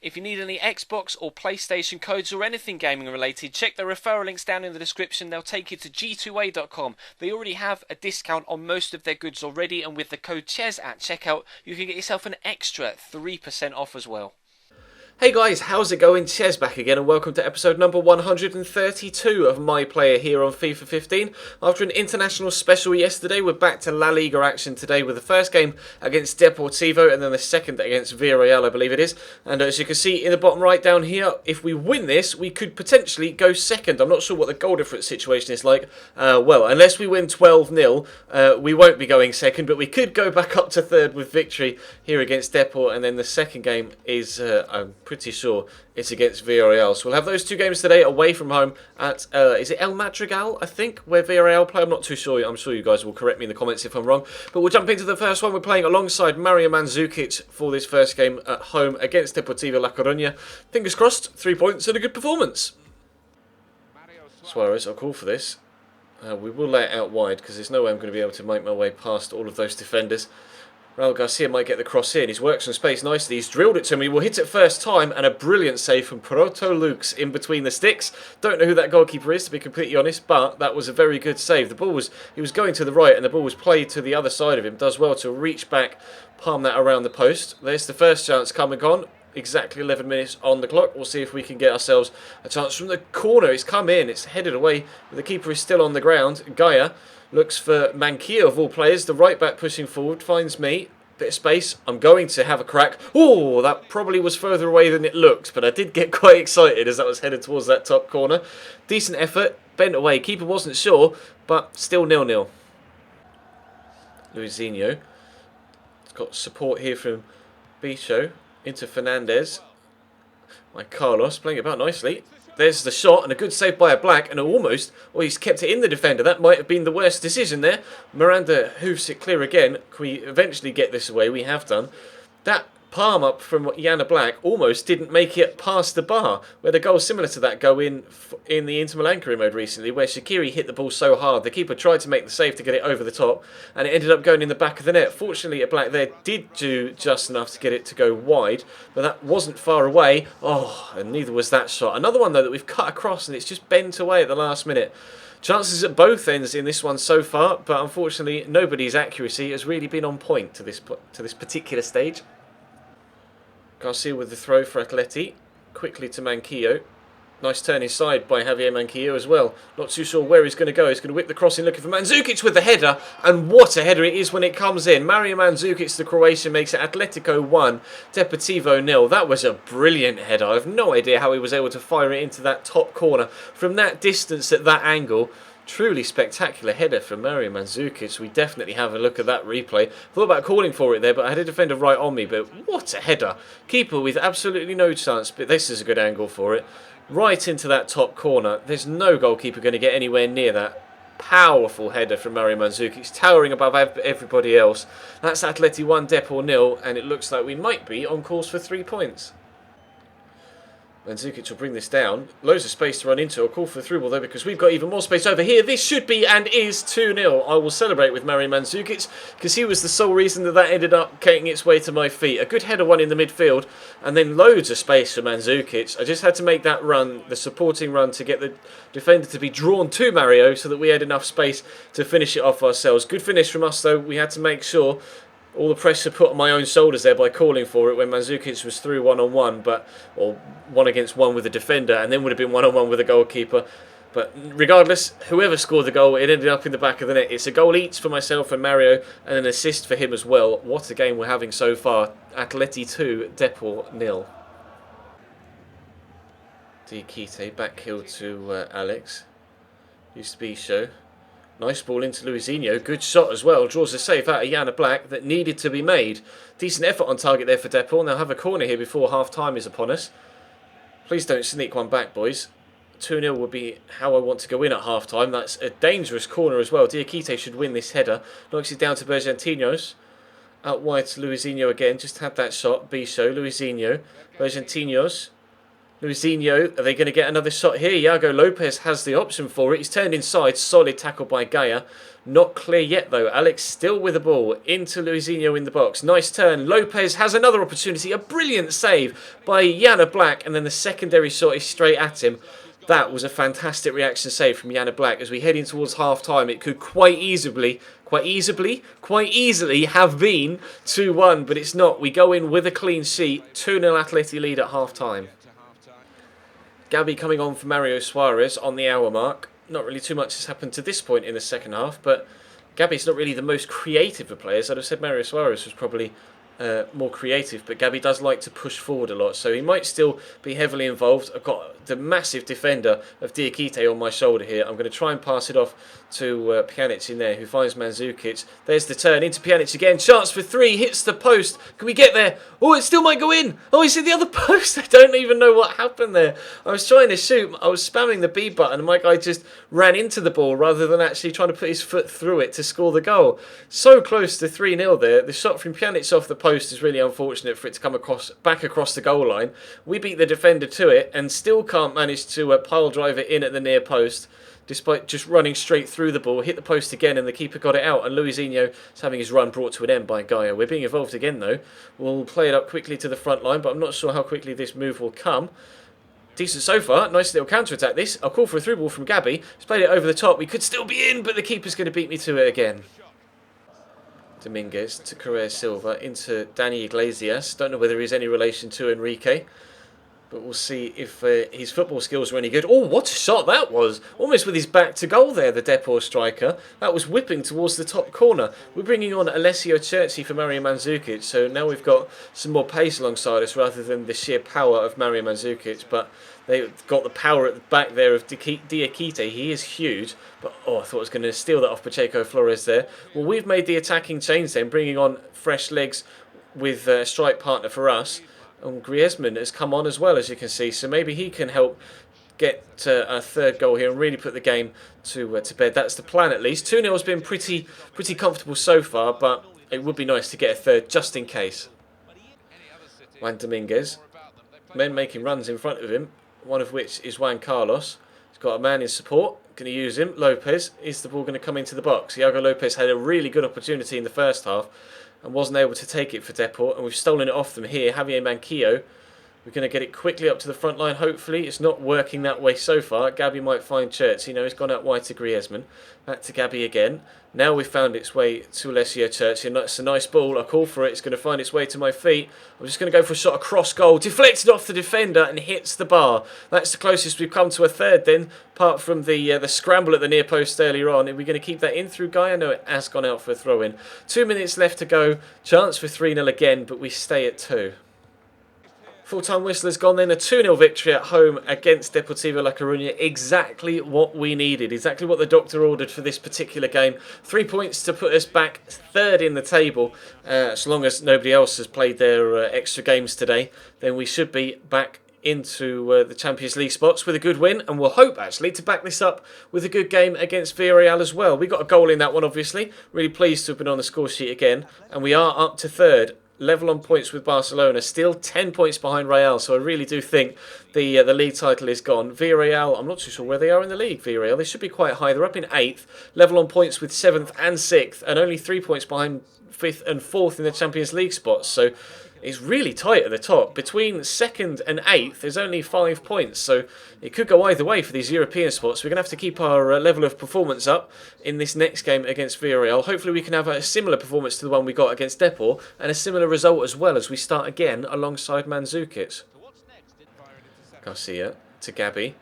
If you need any Xbox or PlayStation codes or anything gaming related, check the referral links down in the description. They'll take you to g2a.com. They already have a discount on most of their goods already, and with the code CHES at checkout, you can get yourself an extra 3% off as well. Hey guys, how's it going? Ches back again and welcome to episode number 132 of My Player here on FIFA 15. After an international special yesterday, we're back to La Liga action today with the first game against Deportivo and then the second against Villarreal, I believe it is. And as you can see in the bottom right down here, if we win this, we could potentially go second. I'm not sure what the goal difference situation is like. Well, unless we win 12-0, we won't be going second, but we could go back up to third with victory here against Deport. And then the second game is, I'm pretty sure it's against Villarreal. So we'll have those two games today away from home at, is it El Madrigal, I think, where Villarreal play? I'm not too sure. I'm sure you guys will correct me in the comments if I'm wrong. But we'll jump into the first one. We're playing alongside Mario Mandzukic for this first game at home against Deportivo La Coruña. Fingers crossed, 3 points and a good performance. Suarez, I'll call for this. We will lay it out wide because there's no way I'm going to be able to make my way past all of those defenders. Raul Garcia might get the cross in. He's worked some space nicely. He's drilled it to me. We'll hit it first time. And a brilliant save from Proto Lux in between the sticks. Don't know who that goalkeeper is, to be completely honest. But that was a very good save. The ball was, he was going to the right and the ball was played to the other side of him. Does well to reach back, palm that around the post. There's the first chance coming on. Exactly 11 minutes on the clock. We'll see if we can get ourselves a chance from the corner. It's come in. It's headed away. The keeper is still on the ground. Gaia looks for Manquillo of all players. The right back pushing forward. Finds me. Bit of space. I'm going to have a crack. Oh, that probably was further away than it looked. But I did get quite excited as that was headed towards that top corner. Decent effort. Bent away. Keeper wasn't sure. But still 0-0. Luizinho. It's got support here from Bicho. Into Fernandez. My Carlos playing about nicely. There's the shot and a good save by a Black and almost, well, he's kept it in the defender. That might have been the worst decision there. Miranda hoofs it clear again. Can we eventually get this away? We have done. That palm up from Yana Black almost didn't make it past the bar. Where the goal similar to that go in the Inter Milan career mode recently, where Shaqiri hit the ball so hard. The keeper tried to make the save to get it over the top and it ended up going in the back of the net. Fortunately, a Black there did do just enough to get it to go wide, but that wasn't far away. Oh, and neither was that shot. Another one though that we've cut across and it's just bent away at the last minute. Chances at both ends in this one so far, but unfortunately nobody's accuracy has really been on point to this particular stage. Garcia with the throw for Atleti. Quickly to Manquillo. Nice turn inside by Javier Manquillo as well. Not too sure where he's going to go. He's going to whip the cross in looking for Mandzukic with the header. And what a header it is when it comes in. Mario Mandzukic, the Croatian, makes it Atletico 1, Deportivo 0. That was a brilliant header. I have no idea how he was able to fire it into that top corner from that distance at that angle. Truly spectacular header from Mario Mandzukic. We definitely have a look at that replay. Thought about calling for it there, but I had a defender right on me. But what a header. Keeper with absolutely no chance, but this is a good angle for it. Right into that top corner. There's no goalkeeper going to get anywhere near that. Powerful header from Mario Mandzukic, towering above everybody else. That's Atleti 1, Depor 0, and it looks like we might be on course for 3 points. Mandzukic will bring this down. Loads of space to run into. I'll call for the through ball though because we've got even more space over here. This should be and is 2-0. I will celebrate with Mario Mandzukic because he was the sole reason that ended up getting its way to my feet. A good header one in the midfield and then loads of space for Mandzukic. I just had to make that run, the supporting run, to get the defender to be drawn to Mario so that we had enough space to finish it off ourselves. Good finish from us though. We had to make sure all the pressure put on my own shoulders there by calling for it when Mandzukic was through one-on-one, or one-against-one with a defender, and then would have been one-on-one with a goalkeeper. But regardless, whoever scored the goal, it ended up in the back of the net. It's a goal each for myself and Mario, and an assist for him as well. What a game we're having so far. Atleti 2, Depor 0. Diakite, back heel to Alex. Used to be show. Nice ball into Luizinho. Good shot as well. Draws a save out of Yana Black that needed to be made. Decent effort on target there for Depor. They'll have a corner here before half-time is upon us. Please don't sneak one back, boys. 2-0 would be how I want to go in at half-time. That's a dangerous corner as well. Diakite should win this header. Knocks it down to Bergantinos. Out wide to Luizinho again. Just had that shot. Bicho, Luizinho. Bergantinos. Luisinho, are they going to get another shot here? Iago Lopez has the option for it. He's turned inside. Solid tackle by Gaia. Not clear yet, though. Alex still with the ball. Into Luisinho in the box. Nice turn. Lopez has another opportunity. A brilliant save by Yana Black. And then the secondary shot is straight at him. That was a fantastic reaction save from Yana Black. As we head in towards half-time, it could quite easily have been 2-1. But it's not. We go in with a clean sheet. 2-0 Atleti lead at half-time. Gabby coming on for Mario Suarez on the hour mark. Not really too much has happened to this point in the second half, but Gabby's not really the most creative of players. I'd have said Mario Suarez was probably more creative, but Gabby does like to push forward a lot, so he might still be heavily involved. I've got the massive defender of Diakite on my shoulder here. I'm going to try and pass it off to Pjanic in there, who finds Mandzukic. There's the turn into Pjanic again. Chance for 3, hits the post. Can we get there? Oh, it still might go in. Oh, he's in the other post. I don't even know what happened there. I was trying to shoot. I was spamming the B button, and my guy just ran into the ball rather than actually trying to put his foot through it to score the goal. So close to 3-0 there. The shot from Pjanic off the post is really unfortunate for it to come back across the goal line. We beat the defender to it and still can't manage to pile drive it in at the near post, despite just running straight through the ball. Hit the post again and the keeper got it out, and Luisinho is having his run brought to an end by Gaia. We're being involved again though. We'll play it up quickly to the front line, but I'm not sure how quickly this move will come. Decent so far. Nice little counter-attack this. I'll call for a through ball from Gabby. He's played it over the top. We could still be in, but the keeper's going to beat me to it again. Dominguez to Correa Silva into Danny Iglesias. Don't know whether he's any relation to Enrique, but we'll see if his football skills are any good. Oh, what a shot that was. Almost with his back to goal there, the Depor striker. That was whipping towards the top corner. We're bringing on Alessio Cerci for Mario Mandzukic, so now we've got some more pace alongside us rather than the sheer power of Mario Mandzukic, but they've got the power at the back there of Diakite. He is huge, but I thought I was going to steal that off Pacheco Flores there. Well, we've made the attacking change then, bringing on fresh legs with a strike partner for us. And Griezmann has come on as well, as you can see, so maybe he can help get a third goal here and really put the game to bed. That's the plan at least. 2-0 has been pretty comfortable so far, but it would be nice to get a third just in case. Juan Dominguez, men making runs in front of him, one of which is Juan Carlos. He's got a man in support, going to use him. Lopez, is the ball going to come into the box? Iago Lopez had a really good opportunity in the first half and wasn't able to take it for Depor, and we've stolen it off them here. Javier Manquillo, we're going to get it quickly up to the front line, hopefully. It's not working that way so far. Gabby might find Church. He's gone out wide to Griezmann. Back to Gabby again. Now we've found its way to Alessio Church, and that's a nice ball. I call for it. It's going to find its way to my feet. I'm just going to go for a shot across goal. Deflected off the defender and hits the bar. That's the closest we've come to a third then, apart from the scramble at the near post earlier on. Are we going to keep that in through Gaia? No, it has gone out for a throw-in. 2 minutes left to go. Chance for 3-0 again, but we stay at 2. Full-time whistle has gone then. A 2-0 victory at home against Deportivo La Coruña. Exactly what we needed. Exactly what the doctor ordered for this particular game. 3 points to put us back third in the table. As long as nobody else has played their extra games today, then we should be back into the Champions League spots with a good win, and we'll hope actually to back this up with a good game against Villarreal as well. We got a goal in that one, obviously. Really pleased to have been on the score sheet again, and we are up to third. Level on points with Barcelona, still 10 points behind Real, so I really do think the league title is gone. Villarreal, I'm not too sure where they are in the league, Villarreal. They should be quite high. They're up in 8th, level on points with 7th and 6th, and only 3 points behind 5th and 4th in the Champions League spots, so it's really tight at the top. Between 2nd and 8th, there's only 5 points, so it could go either way for these European spots. We're going to have to keep our level of performance up in this next game against Villarreal. Hopefully we can have a similar performance to the one we got against Depor, and a similar result as well as we start again alongside Mandzukic. Garcia to Gabby.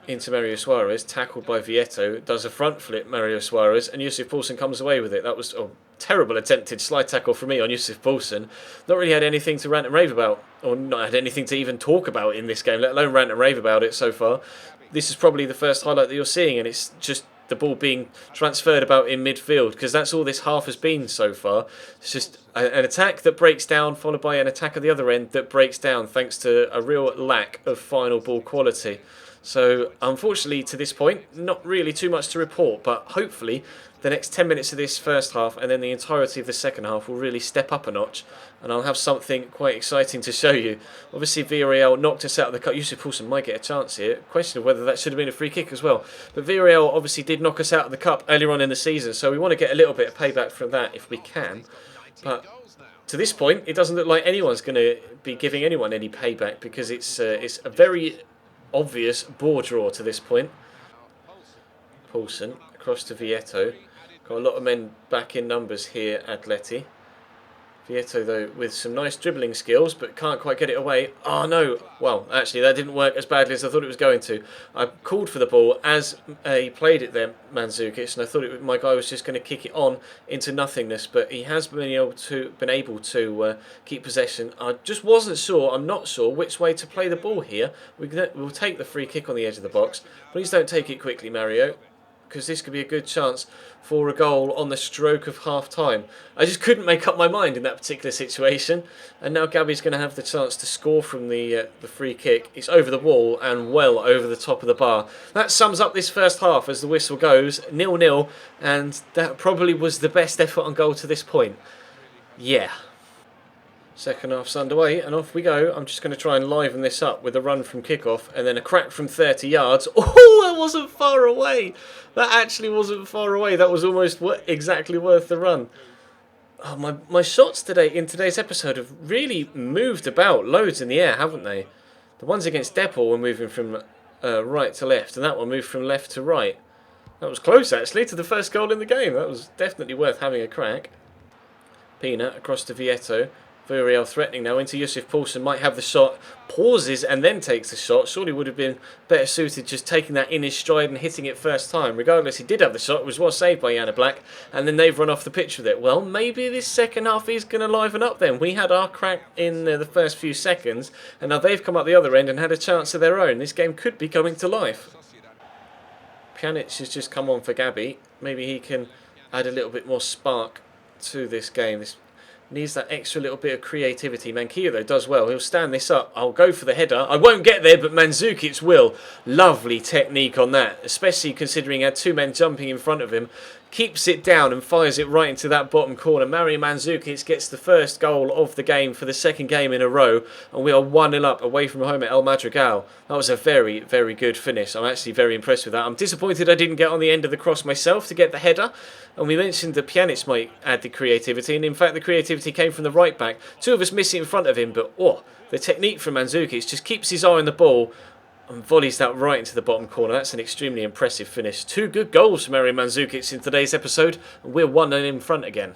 Into Mario Suarez, tackled by Vieto, does a front flip, Mario Suarez, and Yusuf Poulsen comes away with it. That was a terrible attempted slide tackle from me on Yusuf Poulsen. Not really had anything to rant and rave about, or not had anything to even talk about in this game, let alone rant and rave about it so far. This is probably the first highlight that you're seeing, and it's just the ball being transferred about in midfield, because that's all this half has been so far. It's just an attack that breaks down, followed by an attack at the other end that breaks down, thanks to a real lack of final ball quality. So unfortunately to this point, not really too much to report, but hopefully the next 10 minutes of this first half and then the entirety of the second half will really step up a notch, and I'll have something quite exciting to show you. Obviously Villarreal knocked us out of the cup. Yusuf Poulsen might get a chance here. Question of whether that should have been a free kick as well. But Villarreal obviously did knock us out of the cup earlier on in the season, so we want to get a little bit of payback from that if we can. But to this point, it doesn't look like anyone's going to be giving anyone any payback, because it's a very obvious ball draw to this point. Poulsen across to Vieto. Got a lot of men back in numbers here, Atleti. Vieto, though, with some nice dribbling skills, but can't quite get it away. Oh, no. Well, actually, that didn't work as badly as I thought it was going to. I called for the ball as he played it there, Mandzukic, and I thought my guy was just going to kick it on into nothingness, but he has been able to keep possession. I just wasn't sure, I'm not sure, which way to play the ball here. We'll take the free kick on the edge of the box. Please don't take it quickly, Mario, because this could be a good chance for a goal on the stroke of half-time. I just couldn't make up my mind in that particular situation, and now Gabby's going to have the chance to score from the free kick. It's over the wall and well over the top of the bar. That sums up this first half as the whistle goes, 0-0, and that probably was the best effort on goal to this point. Yeah. Second half's underway, and off we go. I'm just going to try and liven this up with a run from kickoff and then a crack from 30 yards. Oh, that wasn't far away. That actually wasn't far away. That was almost exactly worth the run. Oh, my shots in today's episode have really moved about loads in the air, haven't they? The ones against Depor were moving from right to left, and that one moved from left to right. That was close, actually, to the first goal in the game. That was definitely worth having a crack. Pina across to Vieto. Villarreal threatening now into Yusuf Poulsen, might have the shot, pauses and then takes the shot. Surely would have been better suited just taking that in his stride and hitting it first time. Regardless, he did have the shot, it was well saved by Yana Black, and then they've run off the pitch with it. Well, maybe this second half is going to liven up then. We had our crack in the first few seconds, and now they've come up the other end and had a chance of their own. This game could be coming to life. Pjanic has just come on for Gabby. Maybe he can add a little bit more spark to this game. This needs that extra little bit of creativity. Manquillo, though, does well. He'll stand this up. I'll go for the header. I won't get there, but Mandzukic will. Lovely technique on that, especially considering he had two men jumping in front of him. Keeps it down and fires it right into that bottom corner. Mario Mandzukic gets the first goal of the game for the second game in a row, and we are 1-0 up away from home at El Madrigal. That was a very, very good finish. I'm actually very impressed with that. I'm disappointed I didn't get on the end of the cross myself to get the header, and we mentioned that Pjanic might add the creativity, and in fact the creativity came from the right back. Two of us missing in front of him, but the technique from Mandzukic just keeps his eye on the ball and volleys that right into the bottom corner. That's an extremely impressive finish. Two good goals from Mario Mandzukic in today's episode, and we're 1-0 in front again.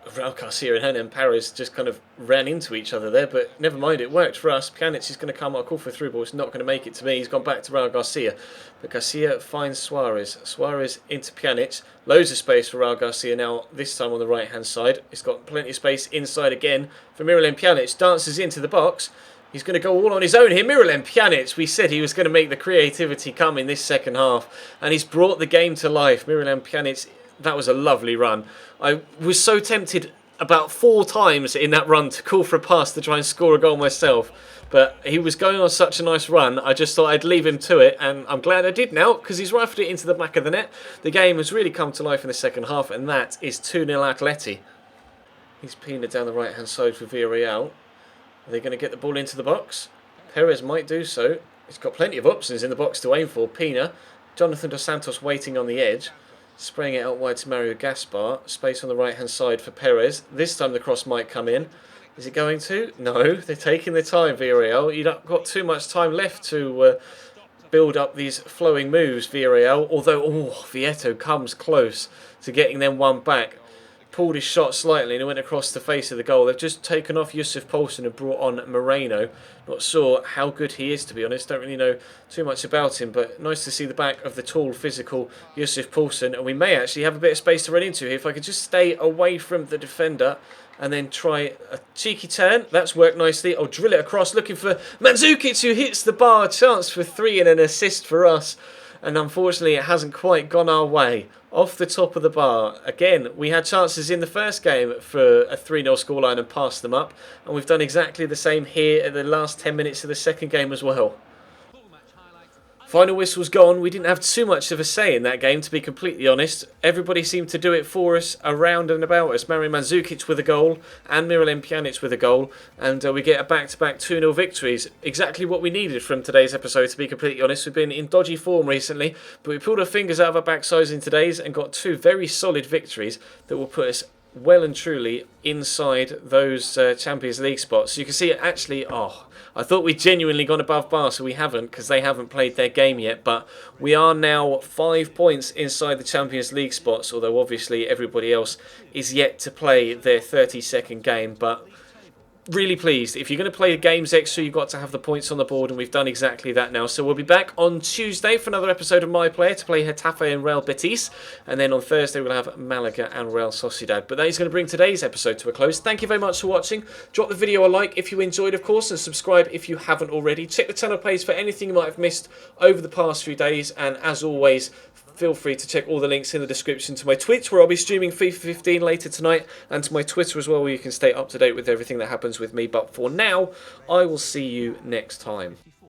Raul Garcia and Hernan Perez just kind of ran into each other there, but never mind, it worked for us. Pjanic is going to come. I'll call for a through ball. It's not going to make it to me. He's gone back to Raul Garcia, but Garcia finds Suarez. Suarez into Pjanic. Loads of space for Raul Garcia now, this time on the right hand side. He's got plenty of space inside again for Miralem Pjanic. Dances into the box. He's going to go all on his own here. Miralem Pjanic, we said he was going to make the creativity come in this second half, and he's brought the game to life. Miralem Pjanic, that was a lovely run. I was so tempted about 4 times in that run to call for a pass to try and score a goal myself, but he was going on such a nice run, I just thought I'd leave him to it, and I'm glad I did now, because he's rifled it into the back of the net. The game has really come to life in the second half, and that is 2-0 Atleti. He's Pina down the right hand side for Villarreal. Are they going to get the ball into the box? Perez might do so. He's got plenty of options in the box to aim for. Pina, Jonathan Dos Santos waiting on the edge. Spraying it out wide to Mario Gaspar. Space on the right hand side for Perez. This time the cross might come in. Is it going to? No, they're taking their time, Villarreal. You've not got too much time left to build up these flowing moves, Villarreal. Although, Vieto comes close to getting them one back. Pulled his shot slightly and it went across the face of the goal. They've just taken off Yusuf Poulsen and brought on Moreno. Not sure how good he is, to be honest. Don't really know too much about him, but nice to see the back of the tall, physical Yusuf Poulsen. And we may actually have a bit of space to run into here if I could just stay away from the defender and then try a cheeky turn. That's worked nicely. I'll drill it across, looking for Mandzukic, who hits the bar. Chance for 3 and an assist for us. And unfortunately it hasn't quite gone our way. Off the top of the bar. Again, we had chances in the first game for a 3-0 scoreline and passed them up. And we've done exactly the same here in the last 10 minutes of the second game as well. Final whistle's gone. We didn't have too much of a say in that game, to be completely honest. Everybody seemed to do it for us, around and about us. Mario Mandzukic with a goal and Miralem Pjanic with a goal. And we get a back-to-back 2-0 victories. Exactly what we needed from today's episode, to be completely honest. We've been in dodgy form recently, but we pulled our fingers out of our backsides in today's and got 2 very solid victories that will put us well and truly inside those Champions League spots. So you can see, actually, I thought we'd genuinely gone above bar, so we haven't, because they haven't played their game yet. But we are now 5 points inside the Champions League spots, although obviously everybody else is yet to play their 32nd game. But really pleased. If you're going to play the games extra, you've got to have the points on the board, and we've done exactly that now. So we'll be back on Tuesday for another episode of My Player to play Getafe and Real Betis, and then on Thursday we'll have Malaga and Real Sociedad. But that is going to bring today's episode to a close. Thank you very much for watching. Drop the video a like if you enjoyed, of course, and subscribe if you haven't already. Check the channel page for anything you might have missed over the past few days, and as always, feel free to check all the links in the description to my Twitch, where I'll be streaming FIFA 15 later tonight, and to my Twitter as well, where you can stay up to date with everything that happens with me. But for now, I will see you next time.